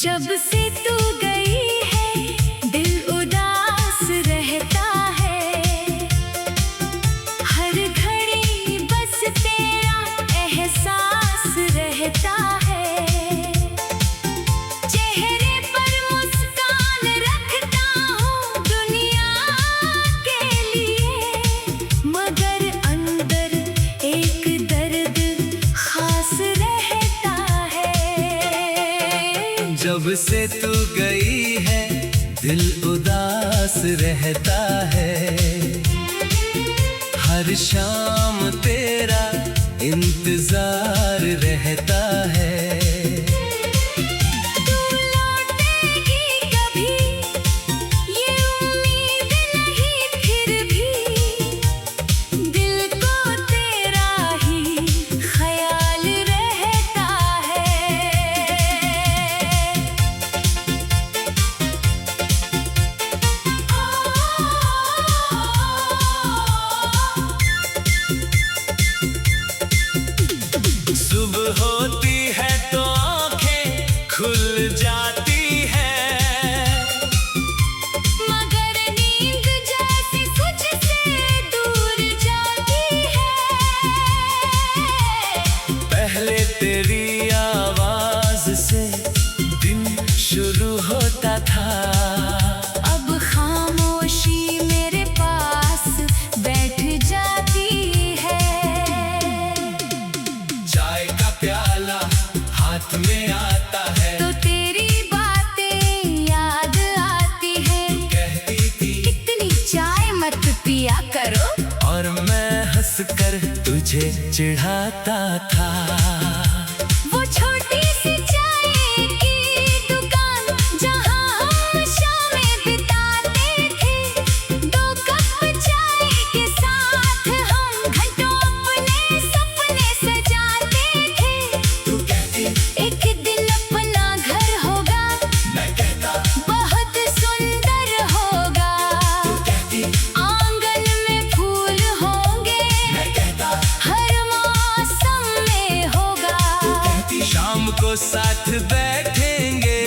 जब से तू गई है दिल उदास रहता है, हर घड़ी बस तेरा एहसास रहता है। चेहरे पर मुस्कान रखता हूँ दुनिया के लिए, मगर अंदर एक दर्द खास रहता है। जब से तू गई है दिल उदास रहता है, हर शाम तेरा इंतजार रहता है। तू लौटेगी कभी ये उम्मीद नहीं, फिर भी दिल को तेरा ही ख्याल रहता है। सुबह होती है तो आंखें खुल जाती है, मगर नींद जैसे तुझसे दूर जाती है। पहले तेरी आवाज से दिन शुरू होता था, अब खामोशी मेरे पास बैठ जाती है। चाय का प्याला हाथ में आता है, तो तेरी बातें याद आती है। कहती थी इतनी चाय मत पिया करो, और मैं हंसकर तुझे चिढ़ाता था। वो छोटी सी चाय की दुकान जहाँ हम शामें बिताते थे, 2 कप चाय के साथ हम घंटों अपने सपने सजाते थे। तू कहती एक दिन अपना घर होगा, मैं कहता, बहुत सुंदर होगा। तू कहती आंगन में फूल होंगे, मैं कहता, हर मौसम में होगा। तू कहती शाम को साथ बैठेंगे,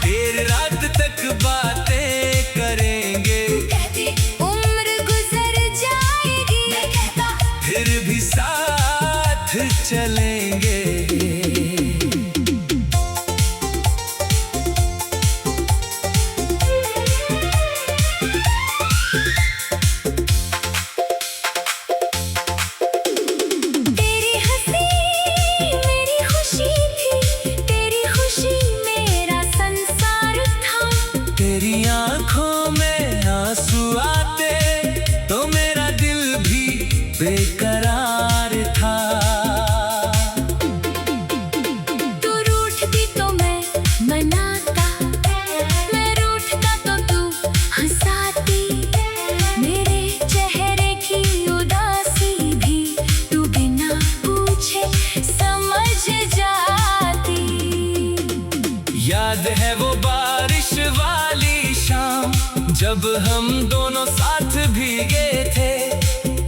देर रात तक बातें करेंगे। कहती उम्र गुजर जाएगी, मैं कहता फिर भी साथ चलेंगे। तेरी हंसी मेरी खुशी थी, तेरी खुशी मेरा संसार था। तेरी आंखों में आंसू आते तो मेरा दिल भी बेकरार था। तू रूठती तो मैं मनाता, मैं रूठता तो तू हंसाती। मेरे चेहरे की उदासी भी तू बिना पूछे समझ जाती। याद है वो बारिश वाली शाम जब हम दोनों साथ भीगे थे।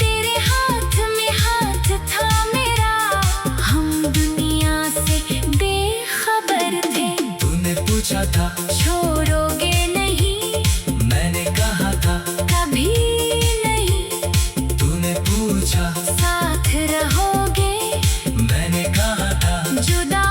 तेरे हाथ में हाथ था मेरा, हम दुनिया से बेखबर थे। तूने पूछा था छोड़ोगे नहीं, मैंने कहा था कभी नहीं। तूने पूछा साथ रहोगे, मैंने कहा था जुदा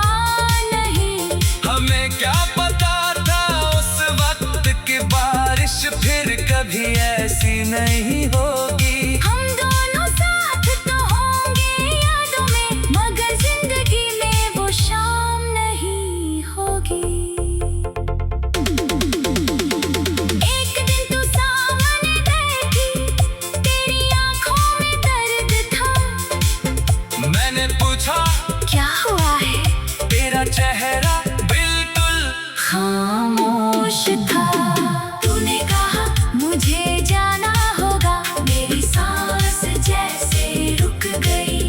नहीं। हमें क्या पता था उस वक्त की बारिश फिर कभी ऐसी नहीं होगी। हम दोनों साथ तो होंगे यादों में, मगर जिंदगी में वो शाम नहीं होगी। एक दिन तू सामने बैठी, तेरी आंखों में दर्द था। मैंने पूछा क्या हुआ है? तेरा चेहरा बिल्कुल खामोश था। तूने कहा मुझे जाना होगा, मेरी सांस जैसे रुक गई।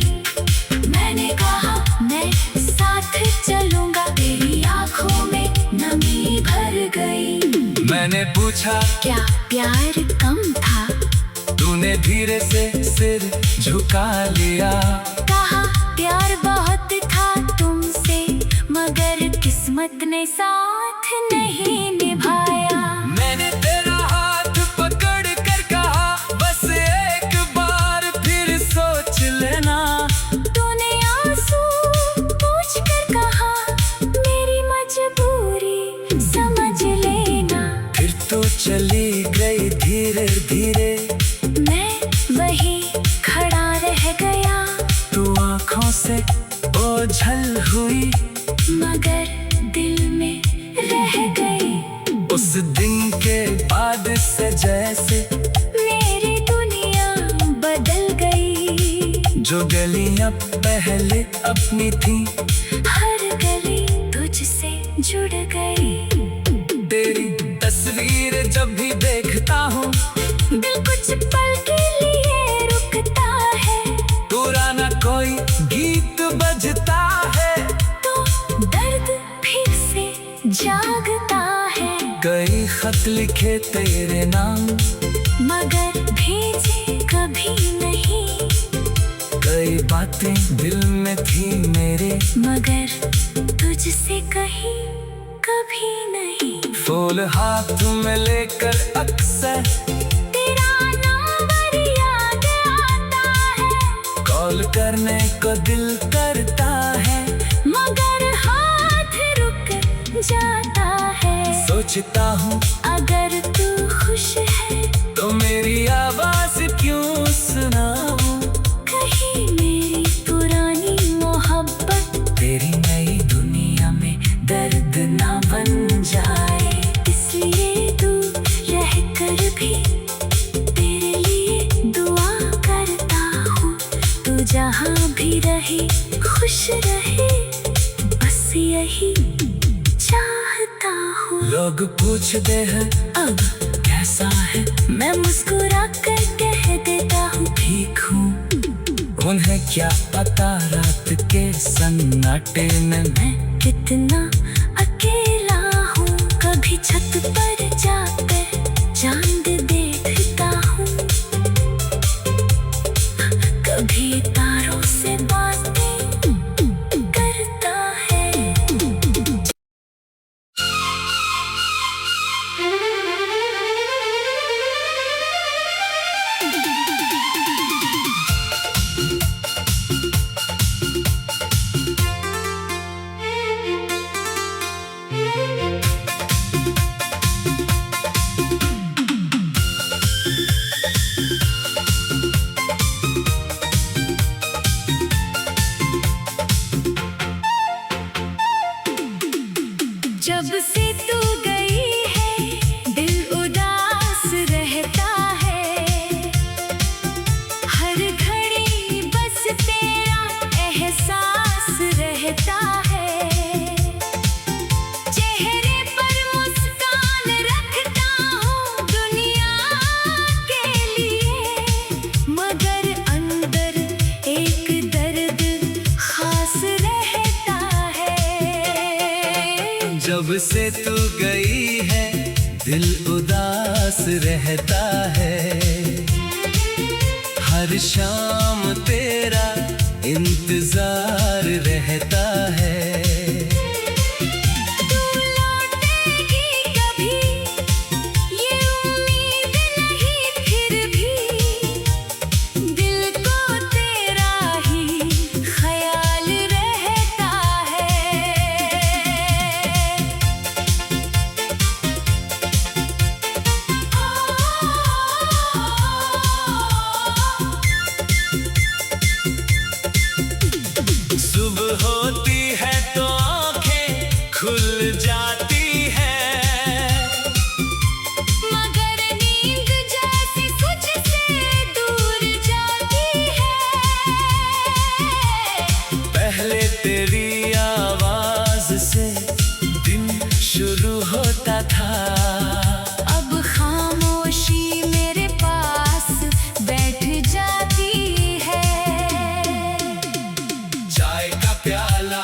मैंने कहा मैं साथ चलूंगा, तेरी आंखों में नमी भर गई। मैंने पूछा क्या प्यार कम था? तूने धीरे से सिर झुका लिया। कहा प्यार बहुत था तुमसे, मगर किस्मत ने साथ नहीं निभाया। मैंने तेरा हाथ पकड़ कर कहा बस एक बार फिर सोच लेना। तूने आंसू पोंछ कर कहा मेरी मजबूरी समझ लेना। फिर तो चली गई धीरे धीरे, मैं वहीं खड़ा रह गया। तू आँखों से ओझल हुई मगर दिल में रह गई। उस दिन के बाद से जैसे मेरी दुनिया बदल गई। जो गलियां पहले अपनी थी हर गली तुझसे जुड़ गई। तेरी तस्वीर जब भी देखता हूँ दिल कुछ पल के लिए रुकता है। पुराना कोई गीत बजता है तो दर्द फिर से जागता है। कई खत लिखे तेरे नाम मगर भेजे कभी नहीं। कई बातें दिल में थी मेरे मगर तुझसे कहीं कभी नहीं। फूल हाथ में लेकर अक्सर तेरा नंबर याद आता है। कॉल करने को दिल करता है मगर हाथ रुक जाता है। सोचता हूँ अगर तू खुश है तो मेरी आवाज क्यों सुनाऊं। कहीं मेरी पुरानी मोहब्बत तेरी नई दुनिया में दर्द ना बन जाए। इसलिए दूर रह कर भी तेरे लिए दुआ करता हूँ। तू जहाँ भी रहे खुश रहे बस यही चाहता हूँ। लोग पूछते हैं अब कैसा है, मैं मुस्कुरा कर कह देता हूँ ठीक हूँ। उन्हें क्या पता रात के सन्नाटे में मैं कितना अकेला हूँ। कभी छत पर जाकर चांद देखता हूँ। कभी तारों से बातें करता है। जब से तू गई है दिल उदास रहता है। हर घड़ी बस तेरा एहसास रहता है। चेहरे पर मुस्कान रखता हूँ दुनिया के लिए। मगर अंदर एक दर्द खास रहता है। जब से तू गई है दिल उदास रहता है। हर शाम तेरा इंतजार रहता है। तू लौटेगी कभी ये उम्मीद नहीं फिर भी। दिल को तेरा ही ख्याल रहता है। सुबह होती है तो आंखें खुल जाती है। मगर नींद जैसे तुझसे दूर जाती है। पहले तेरी आवाज से दिन शुरू होता था। अब खामोशी मेरे पास बैठ जाती है। चाय का प्याला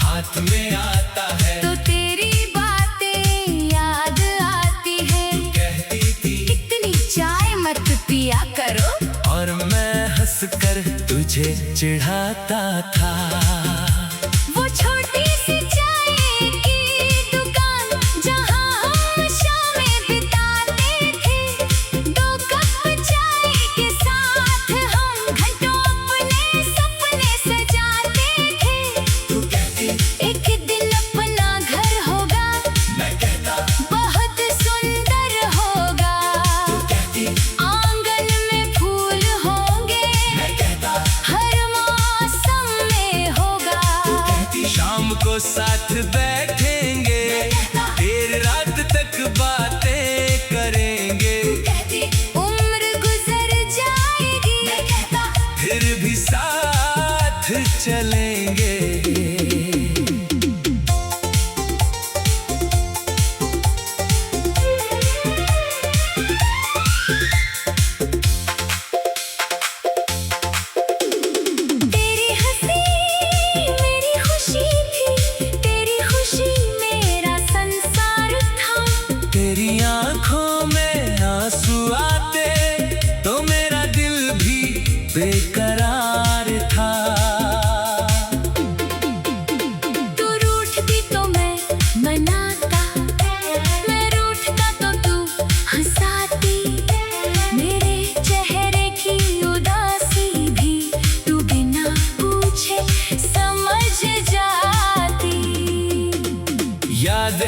हाथ में आता है तो तेरी बातें याद आती है। कहती थी इतनी चाय मत पिया करो। और मैं हंसकर तुझे चिढ़ाता था। वो छोटी सी चाय की दुकान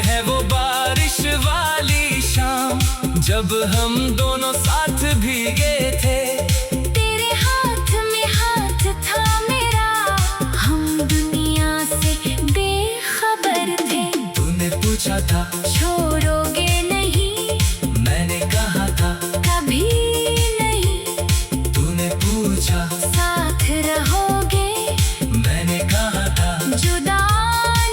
है वो बारिश वाली शाम, जब हम दोनों साथ भीगे थे। तेरे हाथ में हाथ था मेरा, हम दुनिया से बेखबर थे। तूने पूछा था छोड़ोगे नहीं, मैंने कहा था कभी नहीं। तूने पूछा साथ रहोगे, मैंने कहा था जुदा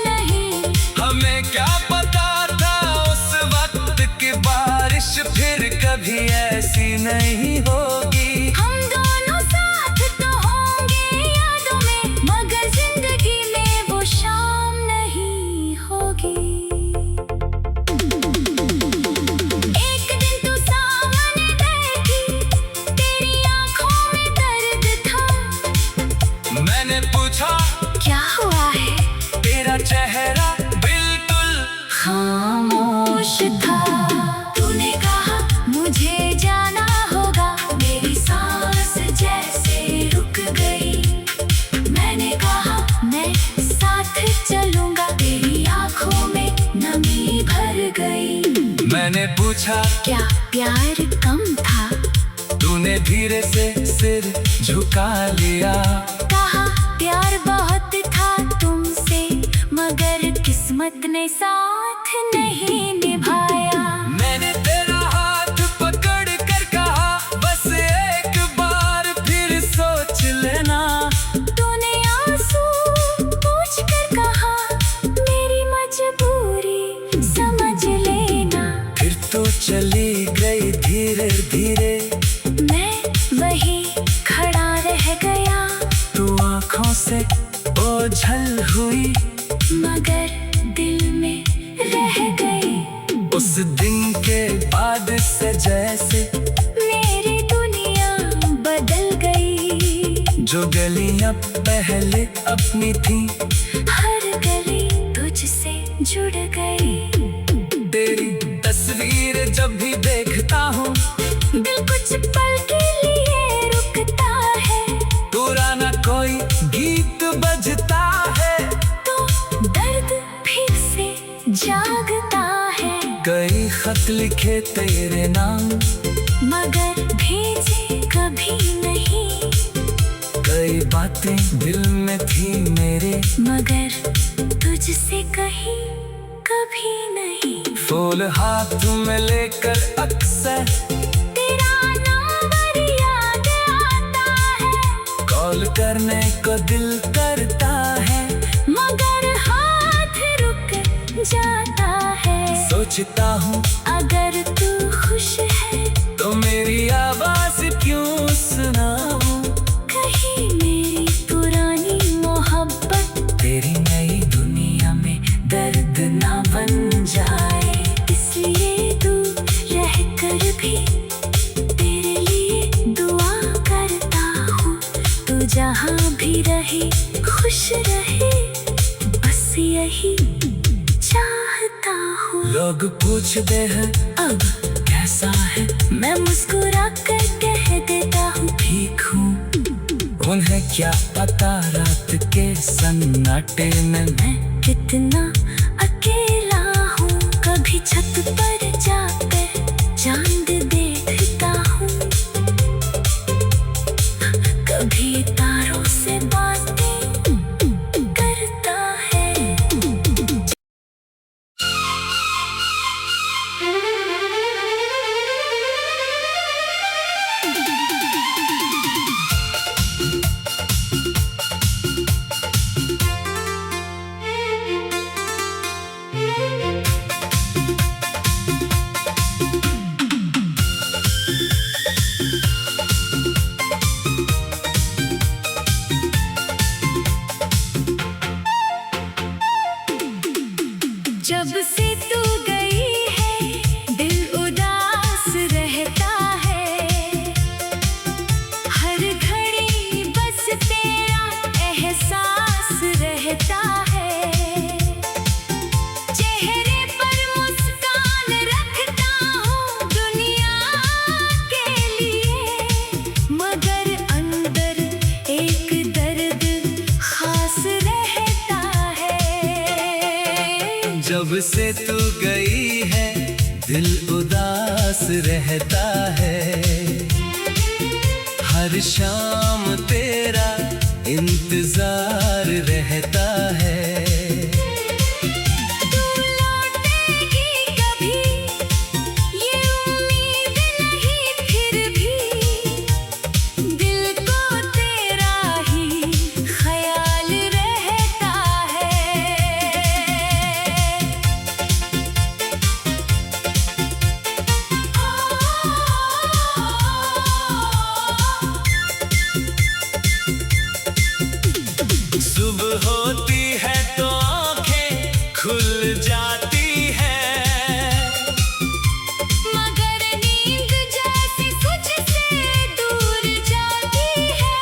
नहीं। हमें क्या पता था उस वक्त की बारिश फिर कभी ऐसी नहीं होगी। हम दोनों साथ तो होंगे यादों में, मगर जिंदगी में वो शाम नहीं होगी। एक दिन तू सामने देखी, तेरी आंखों में दर्द था। मैंने पूछा क्या हुआ है? तेरा चेहरा बिल्कुल खामोश था। तूने कहा मुझे जाना होगा, मेरी सांस जैसे रुक गई। मैंने कहा मैं साथ चलूंगा, तेरी आंखों में नमी भर गई। मैंने पूछा क्या प्यार कम था? तूने धीरे से सिर झुका लिया। कहा प्यार बहुत था तुमसे, मगर किस्मत ने साथ नहीं निभाया। मैंने तेरा हाथ पकड़ कर कहा बस एक बार फिर सोच लेना। तूने आंसू पोंछ कर कहा मेरी मजबूरी समझ लेना। फिर तो चली गई धीरे धीरे, मैं वहीं खड़ा रह गया, तू आंखों से ओझल हुई मगर दिल में रह गई। उस दिन के बाद से जैसे मेरी दुनिया बदल गई। जो गलियां पहले अपनी थी, हर गली तुझसे जुड़ गई। तेरी तस्वीर जब भी देखता हूँ दिल कुछ पल के लिए रुकता है। पुराना कोई गीत बजता है, तो दर्द फिर से जागता है। कई खत लिखे तेरे नाम, मगर भेजे कभी नहीं। कई बातें दिल में थी मेरे, मगर तुझसे कहीं कभी नहीं। फूल हाथ में लेकर अक्सर तेरा नंबर याद आता है। कॉल करने को दिल करता है, मगर हाथ रुक जाता है। सोचता हूँ अगर तू खुश है, तो मेरी आवाज क्यों सुनाऊं। कहीं मेरी पुरानी मोहब्बत तेरी नई दुनिया में दर्द ना बन जाए। इसलिए दूर रहकर भी तेरे लिए दुआ करता हूँ। तू जहाँ भी रहे खुश रहे, बस यही चाहता हूँ। लोग पूछते हैं अब कैसा है, मैं मुस्कुरा कर कह देता हूँ ठीक हूँ। उन्हें क्या पता रात के सन्नाटे में मैं कितना अकेला हूँ। कभी छत पर जाकर चांद देखता हूँ, कभी तारों से बातें करता है। जब से तू गई है दिल उदास रहता है। हर घड़ी बस तेरा एहसास रहता है। चेहरे पर मुस्कान रखता हूँ दुनिया के लिए, मगर अंदर एक दर्द खास रहता है। जब से तू गई है दिल उदास रहता है। हर शाम तेरा इंतजार रहता है। तू लौटेगी कभी ये उम्मीद नहीं, फिर भी दिल को तेरा ही ख्याल रहता है। सुबह होती है तो आंखें खुल जाती है, मगर नींद जैसे कुछ से दूर जाती है।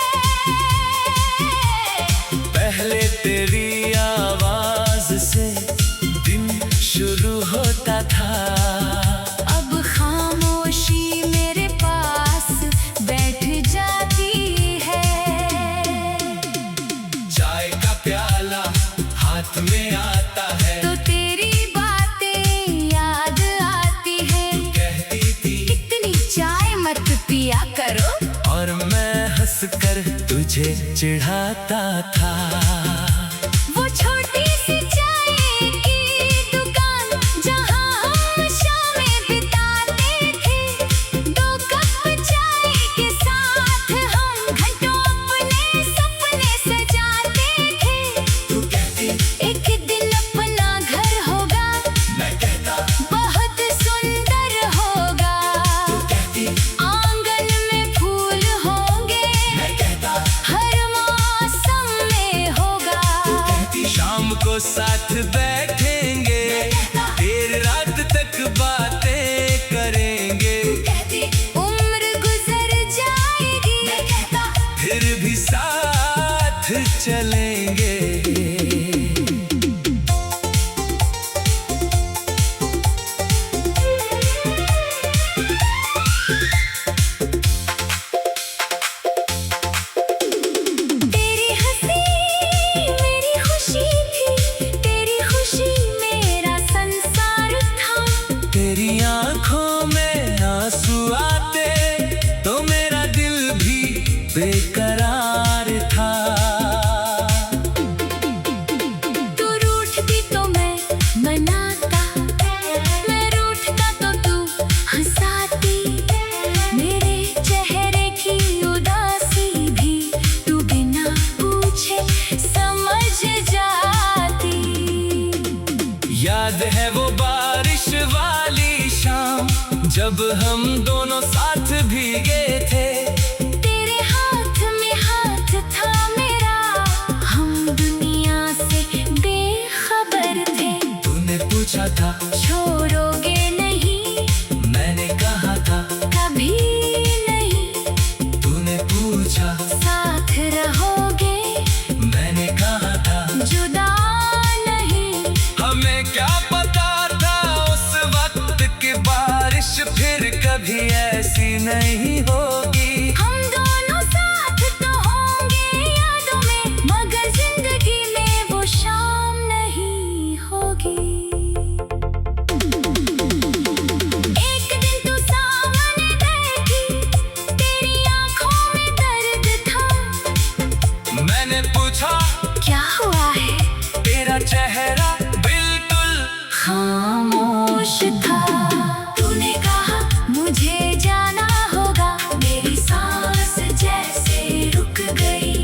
पहले तेरी आवाज से दिन शुरू होता था। अब खामोशी मेरे पास बैठ जाती है। चाय का प्याला हाथ में आता है तो तेरी बातें याद आती है। कहती थी इतनी चाय मत पिया करो। और मैं हंसकर तुझे चिढ़ाता था। वो छोटी सी चाय की दुकान जहाँ हम शामें बिताते थे। 2 कप चाय के साथ हम घंटों अपने सपने सजाते थे। तू कहती एक दिन अपना घर होगा, मैं कहता बहुत सुंदर होगा। तू कहती आंगन में फूल होंगे, मैं कहता हर मौसम में होगा। शाम को साथ बैठेंगे, देर रात तक बातें करेंगे। उम्र गुजर जाएगी, फिर भी साथ चलेंगे। तेरी हंसी मेरी खुशी थी, तेरी खुशी मेरा संसार था। तेरी आंखों में आंसू आते तो मेरा दिल भी बेकरार था। तू रूठती तो मैं मनाता, मैं रूठता तो तू हंसाती। मेरे चेहरे की उदासी भी तू बिना पूछे समझ जाती। याद है वो बारिश वाली शाम जब हम दोनों साथ भीगे थे। तेरे हाथ में हाथ था मेरा, हम दुनिया से बेखबर थे। तूने पूछा था छोड़ोगे नहीं, मैंने कहा था कभी नहीं। तूने पूछा साथ रहोगे, मैंने कहा था जुदा नहीं। हमें क्या पता था उस वक्त की बारिश फिर कभी ऐसी नहीं होगी। हम दोनों साथ तो होंगे यादों में, मगर जिंदगी में वो शाम नहीं होगी। एक दिन तू सामने बैठी, तेरी आंखों में दर्द था। मैंने पूछा क्या हुआ है? तेरा चेहरा बिल्कुल खामोश था। तूने कहा मुझे जाना होगा, मेरी सांस जैसे रुक गई।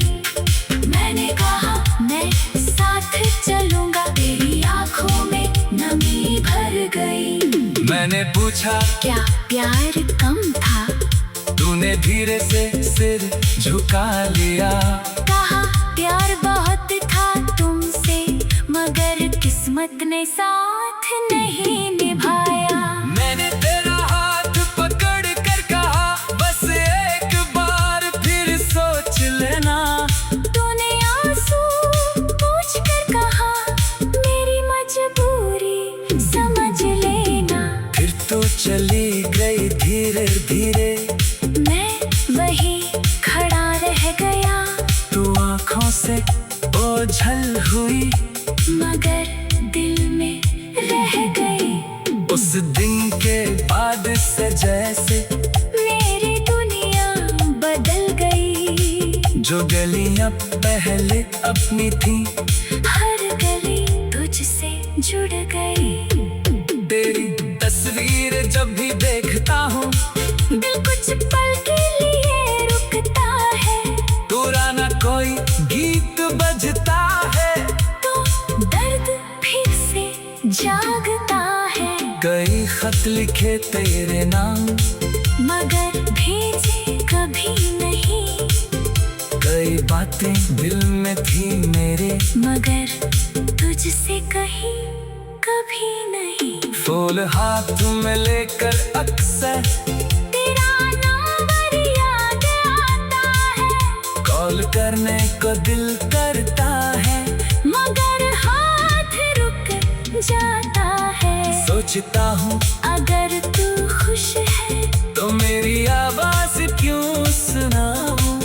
मैंने कहा मैं साथ चलूंगा, तेरी आंखों में नमी भर गई। मैंने पूछा क्या प्यार कम था? तूने धीरे से सिर झुका लिया। कहा प्यार बहुत था तुमसे, मगर किस्मत ने साथ नहीं निभाया। मैंने तेरा हाथ पकड़ कर कहा बस एक बार फिर सोच लेना। तूने आंसू पोंछ कर कहा मेरी मजबूरी समझ लेना। फिर तो चली गई धीरे धीरे, मैं वही खड़ा रह गया। तू आंखों से ओझल हुई, मगर दिल में रह उस दिन के बाद से जैसे मेरी दुनिया बदल गई। जो गलियां पहले अपनी थी, हर गली तुझसे जुड़ गई। तेरी तस्वीर जब भी देखता हूँ, दिल कुछ पल के लिए रुकता है। पुराना कोई गीत बजता है, तो दर्द फिर से जागता है। कई खत लिखे तेरे नाम, मगर भेजे कभी नहीं। कई बातें दिल में थी मेरे, मगर तुझसे कहीं कभी नहीं। फूल हाथ में लेकर अक्सर तेरा नंबर याद आता है। कॉल करने को दिल करता है, मगर हाथ रुक जाता है। सोचता हूँ अगर तू खुश है, तो मेरी आवाज क्यों सुनाऊं।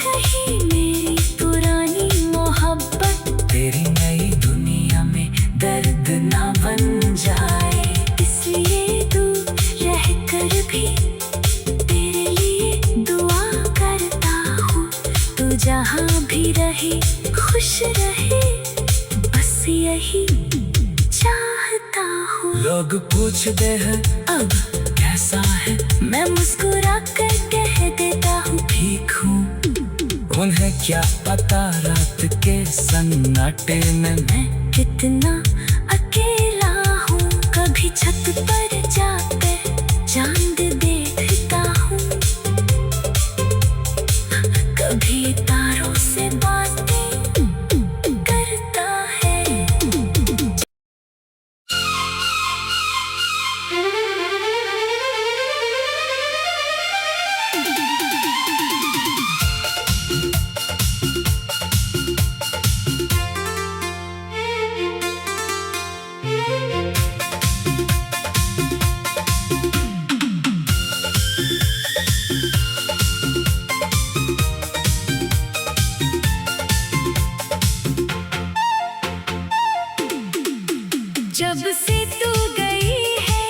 कहीं मेरी पुरानी मोहब्बत तेरी नई दुनिया में दर्द ना बन जाए। इसलिए तू रह कर भी तेरे लिए दुआ करता हूँ। तू जहाँ भी रहे खुश रहे, बस यही चाहता हूँ। लोग पूछते हैं अब कैसा है, मैं मुस्कुरा कर कह देता हूँ ठीक हूँ। उन्हें क्या पता रात के सन्नाटे में मैं कितना अकेला हूँ। कभी छत पर जाकर चांद देखता हूँ, कभी तारों से बातें करता है। जब से तू गई है,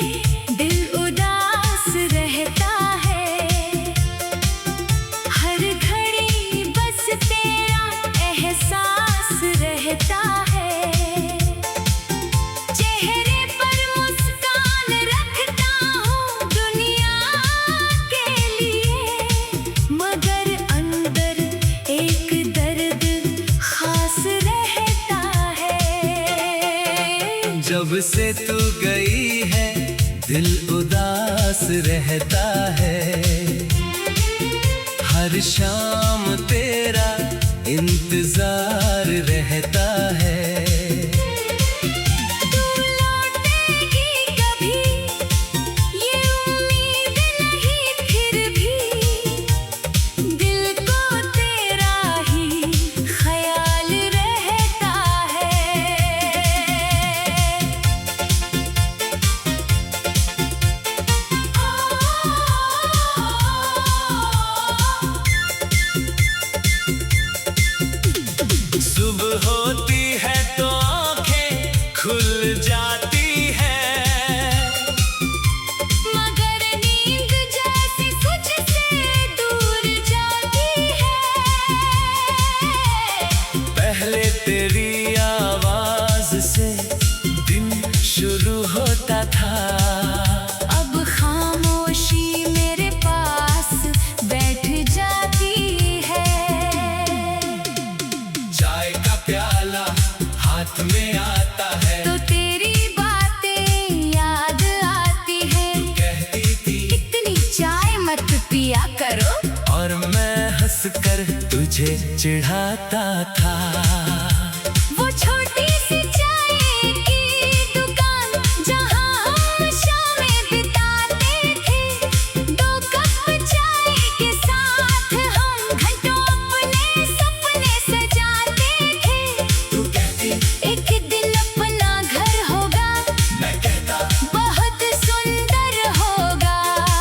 दिल उदास रहता है। हर घड़ी बस तेरा एहसास रहता है। चेहरे पर मुस्कान रखता हूँ दुनिया के लिए, मगर अंदर एक दर्द खास रहता है। जब से तू गई है, दिल उदास रहता है। हर शाम तेरा इंतजार रहता है। तू लौटेगी कभी, ये उम्मीद नहीं फिर भी। दिल को तेरा ही ख्याल रहता है। सुबह होती है तो आंखें खुल जाती है, मगर नींद जैसे कुछ से दूर जाती है। पहले तेरी आवाज से दिन शुरू होता था। अब खामोशी मेरे पास बैठ जाती है। चाय का प्याला हाथ में आता है, तो तेरी बातें याद आती है। कहती थी इतनी चाय मत पिया करो, और मैं हंसकर तुझे चिढ़ाता था। वो छोटी सी चाय की दुकान जहाँ हम शामें बिताते थे। 2 कप चाय के साथ हम घंटों अपने सपने सजाते थे। तू कहती एक दिन अपना घर होगा, मैं कहता, बहुत सुंदर होगा।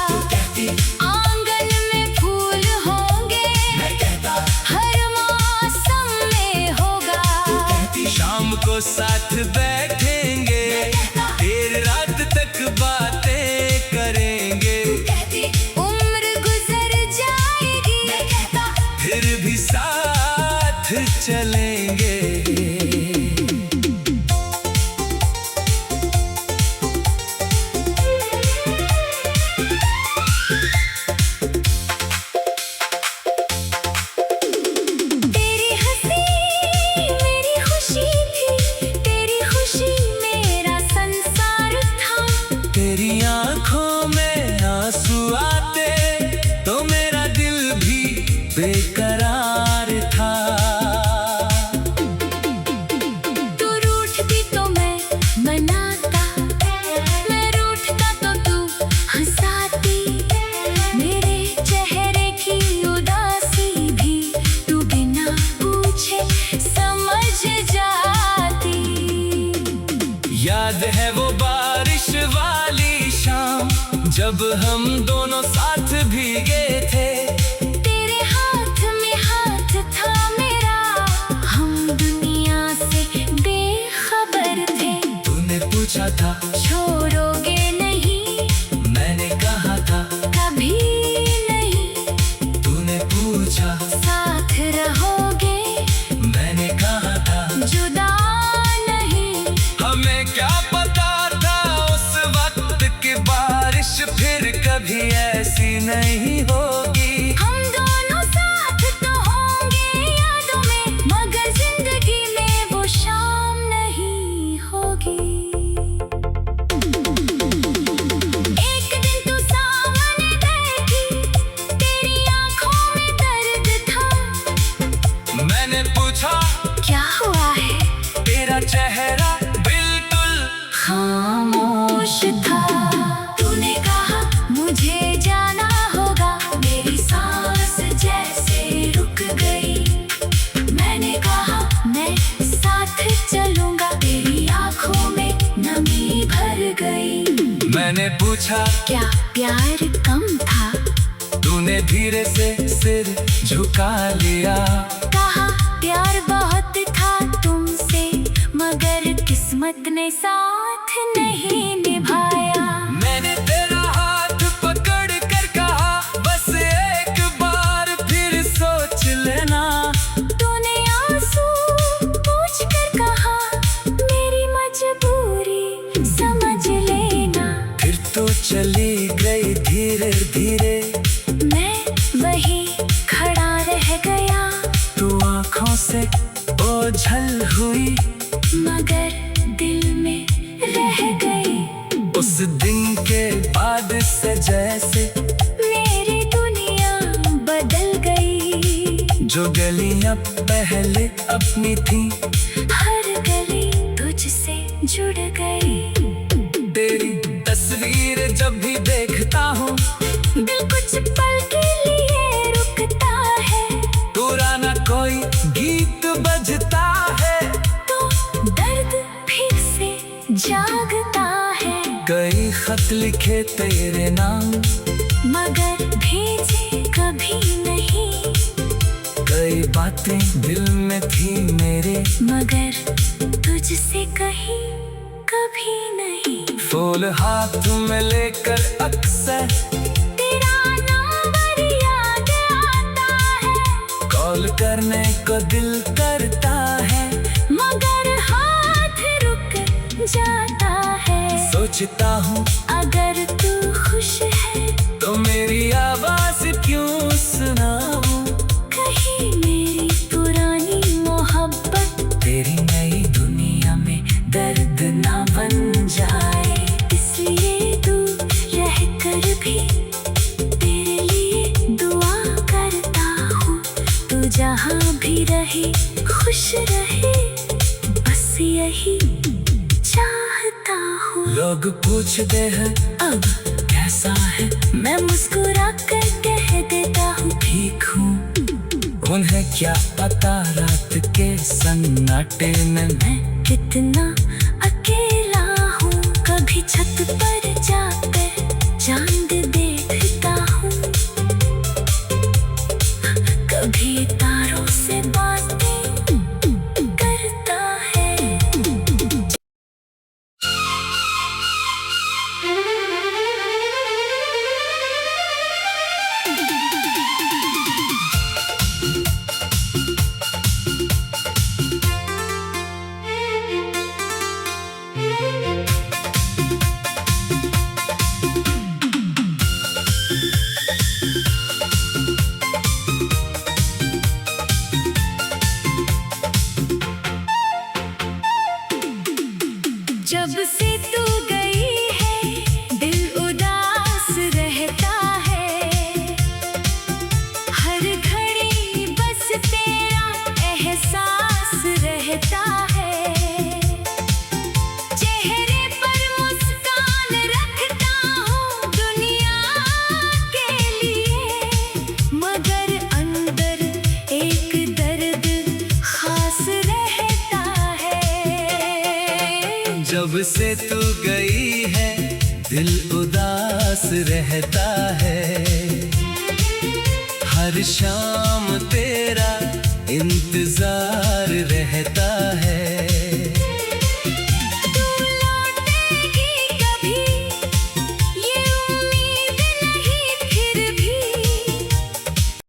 तू कहती आंगन में फूल होंगे, मैं कहता, हर मौसम में हो जब हम दोनों साथ भीगे थे। तेरे हाथ में हाथ था मेरा, हम दुनिया से बेखबर थे। तूने पूछा था छोड़ोगे नहीं, मैंने कहा था कभी नहीं। तूने पूछा साथ रहोगे, मैंने कहा था जुदा नहीं। हमें क्या पता था उस वक्त की बारिश फिर कभी ऐसी नहीं होगी। हम दोनों साथ तो होंगे यादों में, मगर जिंदगी में वो शाम नहीं होगी। एक दिन तू सामने देखी, तेरी आंखों में दर्द था। मैंने पूछा क्या हुआ है? तेरा चेहरा बिल्कुल खामोश था। तूने कहा मुझे जाना होगा, मेरी सांस जैसे रुक गई। मैंने कहा मैं साथ चलूंगा, तेरी आंखों में नमी भर गई। मैंने पूछा क्या प्यार कम था? तूने धीरे से सिर झुका लिया। कहा प्यार बहुत था तुमसे, मगर किस्मत ने साथ नहीं निभाया। मैंने तेरा हाथ पकड़ कर कहा बस एक बार फिर सोच लेना। तूने आंसू पोंछ कर कहा मेरी मजबूरी समझ लेना। फिर तू चली गई धीरे धीरे, मैं वहीं खड़ा रह गया, तू आंखों से ओझल हुई मगर दिल में रह गई। उस दिन के बाद से जैसे मेरी दुनिया बदल गई। जो गलियां पहले अपनी थी, हर गली तुझसे जुड़ गई। तेरी तस्वीर जब भी देखता हूँ दिल कुछ पल के लिए रुकता है। पुराना कोई गीत बजता है, तो दर्द फिर से जागता है। कई खत लिखे तेरे नाम, मगर भेजे कभी नहीं। कई बातें दिल में थी मेरे, मगर तुझसे कहीं कभी नहीं। फूल हाथ में लेकर अक्सर तेरा नंबर याद आता है, कॉल करने को दिल करता है। मगर हाथ रुक जाता है। सोचता हूँ अगर तू खुश है, तो मेरी आवाज क्यों सुनाऊं। कहीं मेरी पुरानी मोहब्बत तेरी नई दुनिया में दर्द ना बन जाए। इसलिए तू रह कर भी तेरे लिए दुआ करता हूँ। तू जहाँ भी रहे खुश रहे, बस यही चाहता हूँ। लोग पूछते हैं अब कैसा है, मैं मुस्कुरा कर कह देता हूँ ठीक हूँ। उन्हें क्या पता रात के सन्नाटे में मैं कितना अकेला हूँ। कभी छत पर जाकर चांद देखता हूँ, कभी तारों से बातें करता है। जब से तू गई है दिल उदास रहता है। हर घड़ी बस तेरा एहसास रहता है। चेहरे पर मुस्कान रखता हूँ दुनिया के लिए, मगर अंदर एक दर्द खास रहता है। जब से तू गई है दिल उदास एहसास रहता है। हर शाम तेरा